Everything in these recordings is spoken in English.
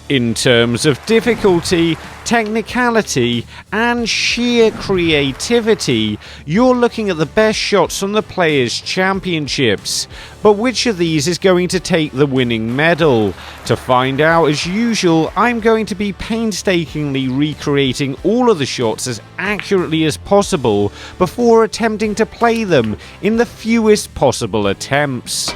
In terms of difficulty, technicality, and sheer creativity, you're looking at the best shots from the Players' Championships. But which of these is going to take the winning medal? To find out, as usual, I'm going to be painstakingly recreating all of the shots as accurately as possible before attempting to play them in the fewest possible attempts.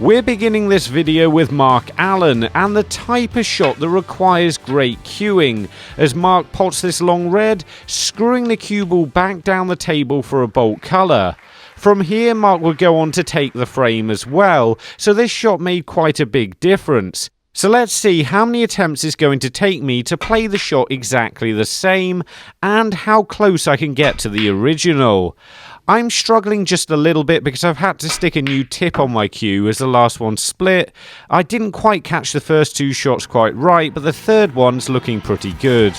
We're beginning this video with Mark Allen and the type of shot that requires great cueing, as Mark pots this long red, screwing the cue ball back down the table for a bolt colour. From here, Mark would go on to take the frame as well, so this shot made quite a big difference. So let's see how many attempts it's going to take me to play the shot exactly the same, and how close I can get to the original. I'm struggling just a little bit because I've had to stick a new tip on my cue as the last one split. I didn't quite catch the first two shots quite right, but the third one's looking pretty good.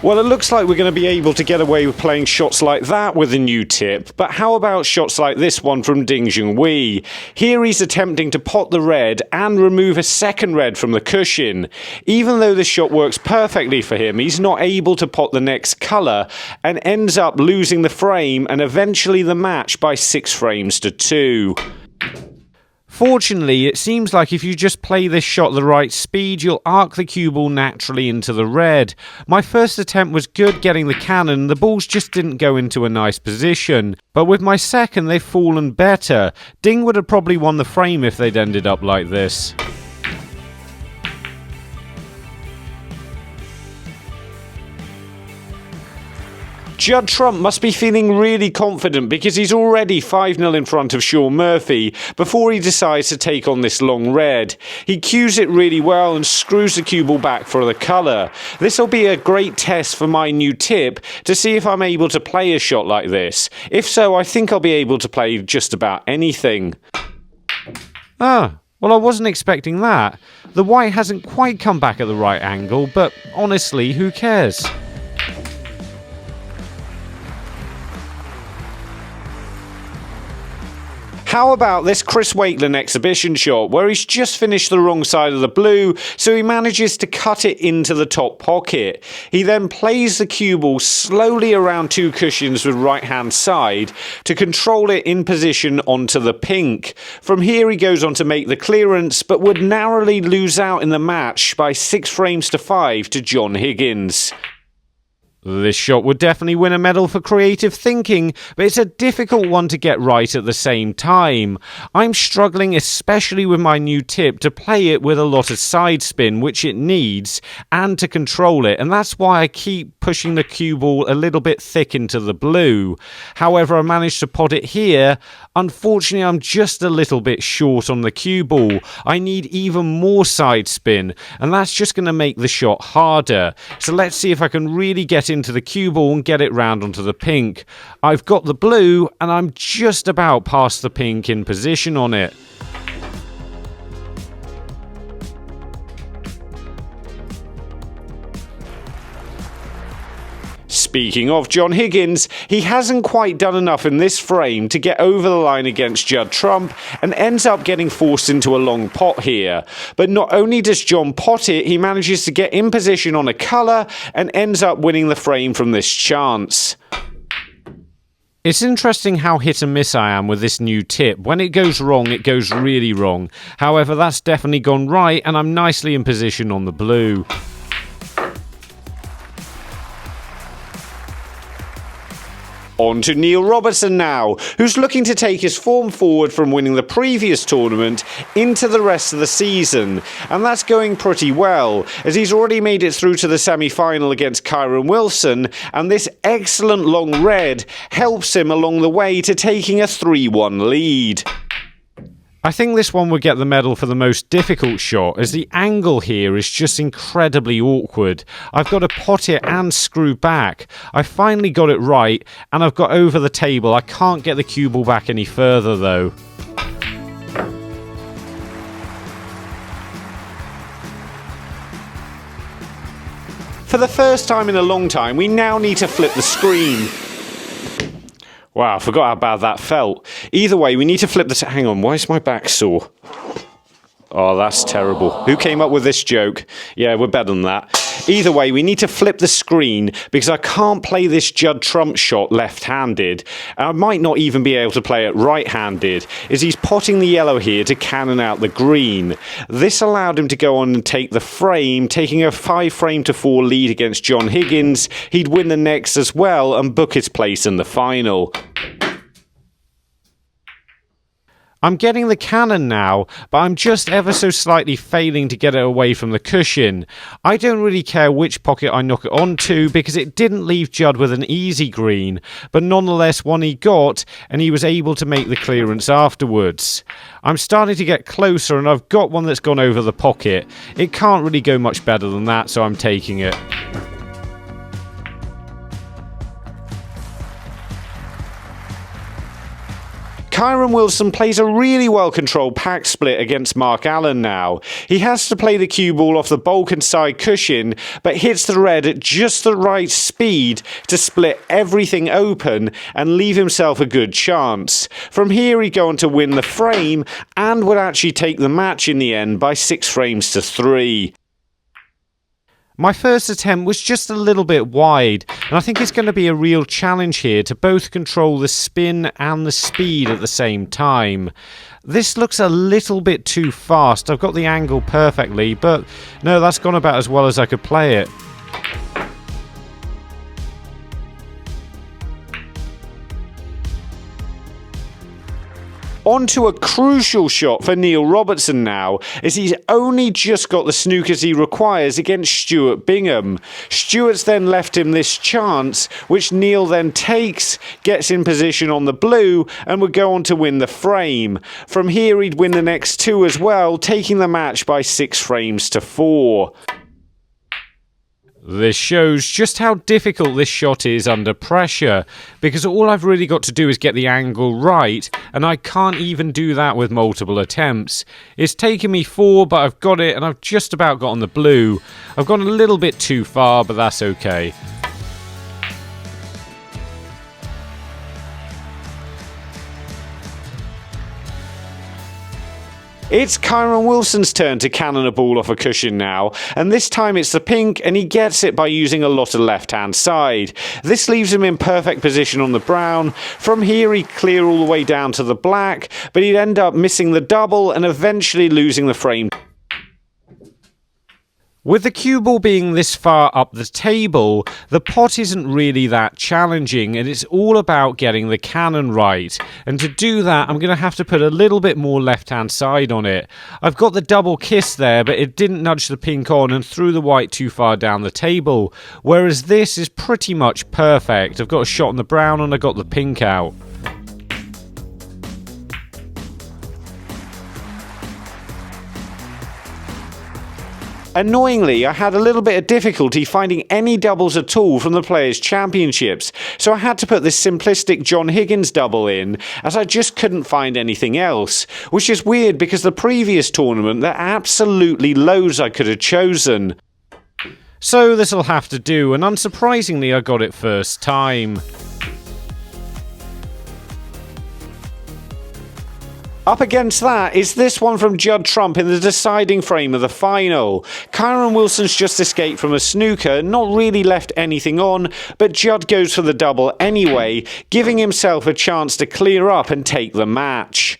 Well, it looks like we're going to be able to get away with playing shots like that with a new tip, but how about shots like this one from Junhui? Here he's attempting to pot the red and remove a second red from the cushion. Even though this shot works perfectly for him, he's not able to pot the next colour and ends up losing the frame and eventually the match by 6 frames to 2. Fortunately, it seems like if you just play this shot at the right speed, you'll arc the cue ball naturally into the red. My first attempt was good getting the cannon, the balls just didn't go into a nice position. But with my second, they've fallen better. Ding would have probably won the frame if they'd ended up like this. Judd Trump must be feeling really confident because he's already 5-0 in front of Shaun Murphy before he decides to take on this long red. He cues it really well and screws the cue ball back for the colour. This will be a great test for my new tip to see if I'm able to play a shot like this. If so, I think I'll be able to play just about anything. Well, I wasn't expecting that. The white hasn't quite come back at the right angle, but honestly, who cares? How about this Chris Wakelin exhibition shot where he's just finished the wrong side of the blue, so he manages to cut it into the top pocket. He then plays the cue ball slowly around 2 cushions with right hand side to control it in position onto the pink. From here he goes on to make the clearance, but would narrowly lose out in the match by 6 frames to 5 to John Higgins. This shot would definitely win a medal for creative thinking, but it's a difficult one to get right at the same time. I'm struggling, especially with my new tip, to play it with a lot of side spin, which it needs, and to control it, and that's why I keep pushing the cue ball a little bit thick into the blue. However, I managed to pot it here. Unfortunately, I'm just a little bit short on the cue ball. I need even more side spin, and that's just going to make the shot harder. So let's see if I can really get into the cue ball and get it round onto the pink. I've got the blue, and I'm just about past the pink in position on it. Speaking of John Higgins, he hasn't quite done enough in this frame to get over the line against Judd Trump and ends up getting forced into a long pot here. But not only does John pot it, he manages to get in position on a colour and ends up winning the frame from this chance. It's interesting how hit and miss I am with this new tip. When it goes wrong, it goes really wrong. However, that's definitely gone right and I'm nicely in position on the blue. On to Neil Robertson now, who's looking to take his form forward from winning the previous tournament into the rest of the season. And that's going pretty well, as he's already made it through to the semi-final against Kyren Wilson, and this excellent long red helps him along the way to taking a 3-1 lead. I think this one would get the medal for the most difficult shot, as the angle here is just incredibly awkward. I've got to pot it and screw back. I finally got it right, and I've got over the table. I can't get the cue ball back any further though. For the first time in a long time, we now need to flip the screen. Wow, I forgot how bad that felt. Either way, we need to flip the... Hang on, why is my back sore? Oh, that's terrible. Who came up with this joke? Yeah, we're better than that. Either way, we need to flip the screen because I can't play this Judd trump shot left-handed. And I might not even be able to play it right-handed, as he's potting the yellow here to cannon out the green. This allowed him to go on and take the frame, taking a 5-frame-to-4 lead against John Higgins. He'd win the next as well and book his place in the final. I'm getting the cannon now, but I'm just ever so slightly failing to get it away from the cushion. I don't really care which pocket I knock it onto because it didn't leave Judd with an easy green, but nonetheless one he got, and he was able to make the clearance afterwards. I'm starting to get closer and I've got one that's gone over the pocket. It can't really go much better than that, so I'm taking it. Kyren Wilson plays a really well-controlled pack split against Mark Allen now. He has to play the cue ball off the Balkan side cushion, but hits the red at just the right speed to split everything open and leave himself a good chance. From here he'd go on to win the frame and would actually take the match in the end by 6 frames to 3. My first attempt was just a little bit wide, and I think it's going to be a real challenge here to both control the spin and the speed at the same time. This looks a little bit too fast. I've got the angle perfectly, but no, that's gone about as well as I could play it. On to a crucial shot for Neil Robertson now, as he's only just got the snookers he requires against Stuart Bingham. Stuart's then left him this chance, which Neil then takes, gets in position on the blue, and would go on to win the frame. From here he'd win the next 2 as well, taking the match by 6 frames to 4. This shows just how difficult this shot is under pressure, because all I've really got to do is get the angle right, and I can't even do that with multiple attempts. It's taken me 4, but I've got it, and I've just about got on the blue. I've gone a little bit too far, but that's okay. It's Kyren Wilson's turn to cannon a ball off a cushion now, and this time it's the pink, and he gets it by using a lot of left-hand side. This leaves him in perfect position on the brown. From here he'd clear all the way down to the black, but he'd end up missing the double and eventually losing the frame. With the cue ball being this far up the table, the pot isn't really that challenging, and it's all about getting the cannon right. And to do that, I'm going to have to put a little bit more left-hand side on it. I've got the double kiss there, but it didn't nudge the pink on and threw the white too far down the table. Whereas this is pretty much perfect. I've got a shot on the brown and I got the pink out. Annoyingly, I had a little bit of difficulty finding any doubles at all from the Players' Championships, so I had to put this simplistic John Higgins double in, as I just couldn't find anything else, which is weird because the previous tournament there are absolutely loads I could have chosen. So this'll have to do, and unsurprisingly I got it first time. Up against that is this one from Judd Trump in the deciding frame of the final. Kyren Wilson's just escaped from a snooker, not really left anything on, but Judd goes for the double anyway, giving himself a chance to clear up and take the match.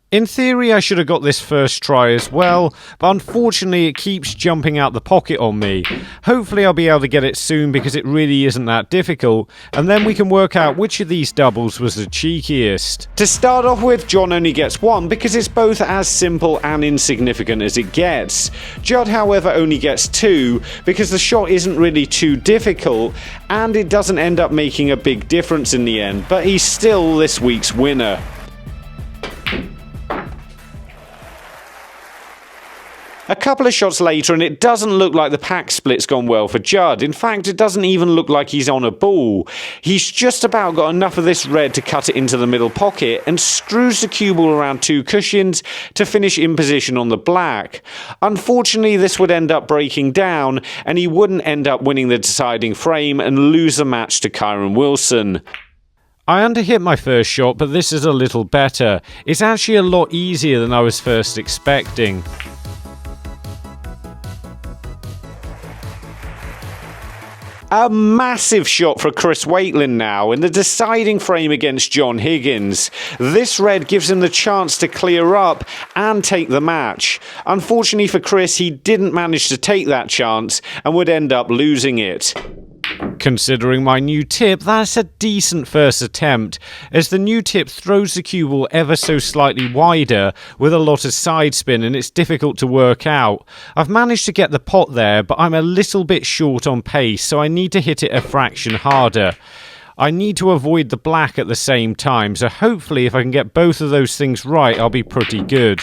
In theory, I should have got this first try as well, but unfortunately it keeps jumping out the pocket on me. Hopefully I'll be able to get it soon because it really isn't that difficult, and then we can work out which of these doubles was the cheekiest. To start off with, John only gets 1 because it's both as simple and insignificant as it gets. Judd, however, only gets 2 because the shot isn't really too difficult, and it doesn't end up making a big difference in the end, but he's still this week's winner. A couple of shots later and it doesn't look like the pack split's gone well for Judd. In fact, it doesn't even look like he's on a ball. He's just about got enough of this red to cut it into the middle pocket and screws the cue ball around 2 cushions to finish in position on the black. Unfortunately, this would end up breaking down and he wouldn't end up winning the deciding frame and lose the match to Kyren Wilson. I underhit my first shot, but this is a little better. It's actually a lot easier than I was first expecting. A massive shot for Chris Wakelin now in the deciding frame against John Higgins. This red gives him the chance to clear up and take the match. Unfortunately for Chris, he didn't manage to take that chance and would end up losing it. Considering my new tip, that's a decent first attempt, as the new tip throws the cue ball ever so slightly wider with a lot of side spin, and it's difficult to work out. I've managed to get the pot there, but I'm a little bit short on pace, so I need to hit it a fraction harder. I need to avoid the black at the same time, so hopefully if I can get both of those things right, I'll be pretty good.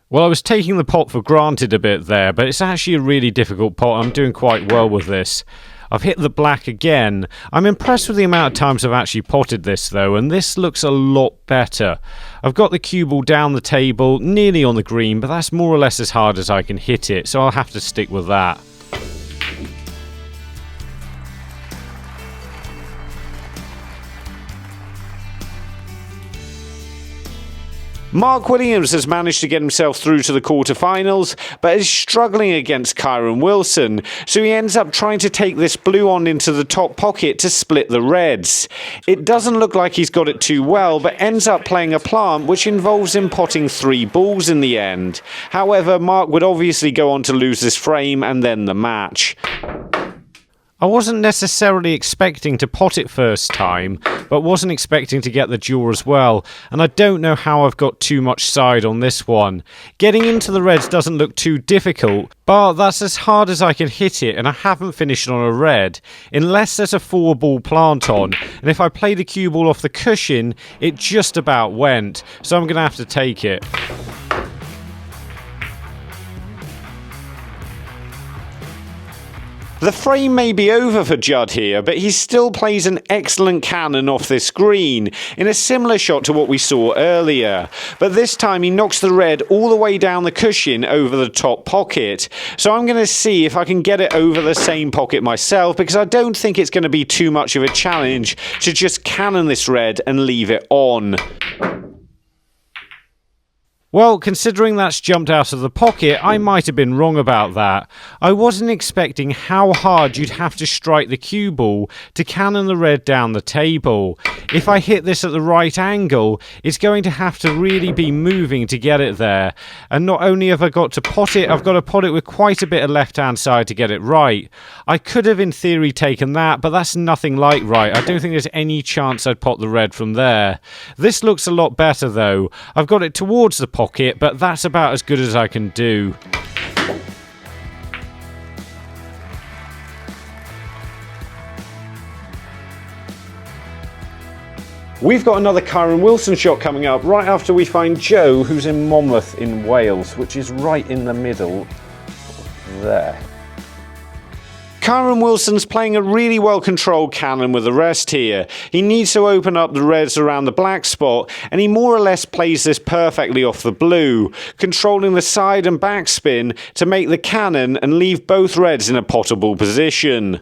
Well, I was taking the pot for granted a bit there, but it's actually a really difficult pot. I'm doing quite well with this. I've hit the black again. I'm impressed with the amount of times I've actually potted this though, and this looks a lot better. I've got the cue ball down the table, nearly on the green, but that's more or less as hard as I can hit it, so I'll have to stick with that. Mark Williams has managed to get himself through to the quarterfinals, but is struggling against Kyren Wilson, so he ends up trying to take this blue on into the top pocket to split the reds. It doesn't look like he's got it too well, but ends up playing a plant which involves him potting 3 balls in the end. However, Mark would obviously go on to lose this frame and then the match. I wasn't necessarily expecting to pot it first time, but wasn't expecting to get the draw as well, and I don't know how I've got too much side on this one. Getting into the reds doesn't look too difficult, but that's as hard as I can hit it, and I haven't finished on a red, unless there's a 4-ball plant on, and if I play the cue ball off the cushion, it just about went, so I'm going to have to take it. The frame may be over for Judd here, but he still plays an excellent cannon off this green, in a similar shot to what we saw earlier. But this time he knocks the red all the way down the cushion over the top pocket. So I'm going to see if I can get it over the same pocket myself, because I don't think it's going to be too much of a challenge to just cannon this red and leave it on. Well, considering that's jumped out of the pocket, I might have been wrong about that. I wasn't expecting how hard you'd have to strike the cue ball to cannon the red down the table. If I hit this at the right angle, it's going to have to really be moving to get it there. And not only have I got to pot it, I've got to pot it with quite a bit of left-hand side to get it right. I could have in theory taken that, but that's nothing like right. I don't think there's any chance I'd pot the red from there. This looks a lot better though. I've got it towards the pocket, but that's about as good as I can do. We've got another Kyren Wilson shot coming up right after we find Joe, who's in Monmouth in Wales, which is right in the middle there. Kyren Wilson's playing a really well-controlled cannon with the rest here. He needs to open up the reds around the black spot, and he more or less plays this perfectly off the blue, controlling the side and back spin to make the cannon and leave both reds in a pottable position.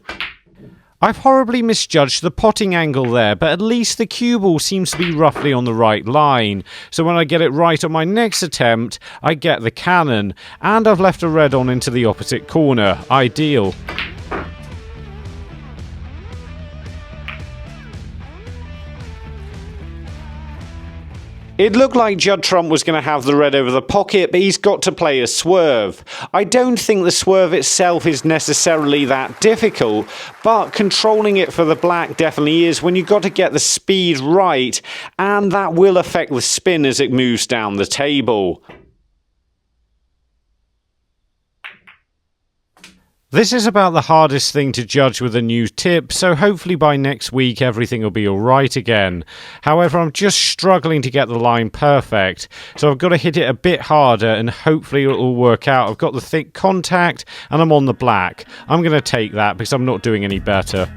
I've horribly misjudged the potting angle there, but at least the cue ball seems to be roughly on the right line. So when I get it right on my next attempt, I get the cannon, and I've left a red on into the opposite corner. Ideal. It looked like Judd Trump was going to have the red over the pocket, but he's got to play a swerve. I don't think the swerve itself is necessarily that difficult, but controlling it for the black definitely is when you've got to get the speed right, and that will affect the spin as it moves down the table. This is about the hardest thing to judge with a new tip, so hopefully by next week everything will be alright again. However, I'm just struggling to get the line perfect, so I've got to hit it a bit harder and hopefully it will work out. I've got the thick contact and I'm on the black. I'm going to take that because I'm not doing any better.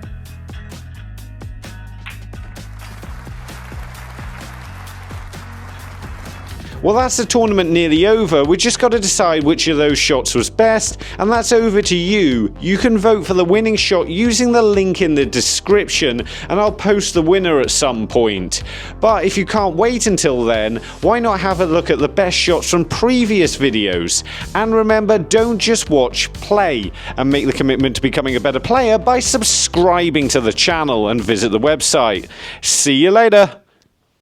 Well, that's the tournament nearly over. We just got to decide which of those shots was best, and that's over to you. You can vote for the winning shot using the link in the description, and I'll post the winner at some point. But if you can't wait until then, why not have a look at the best shots from previous videos? And remember, don't just watch, play, and make the commitment to becoming a better player by subscribing to the channel and visit the website. See you later.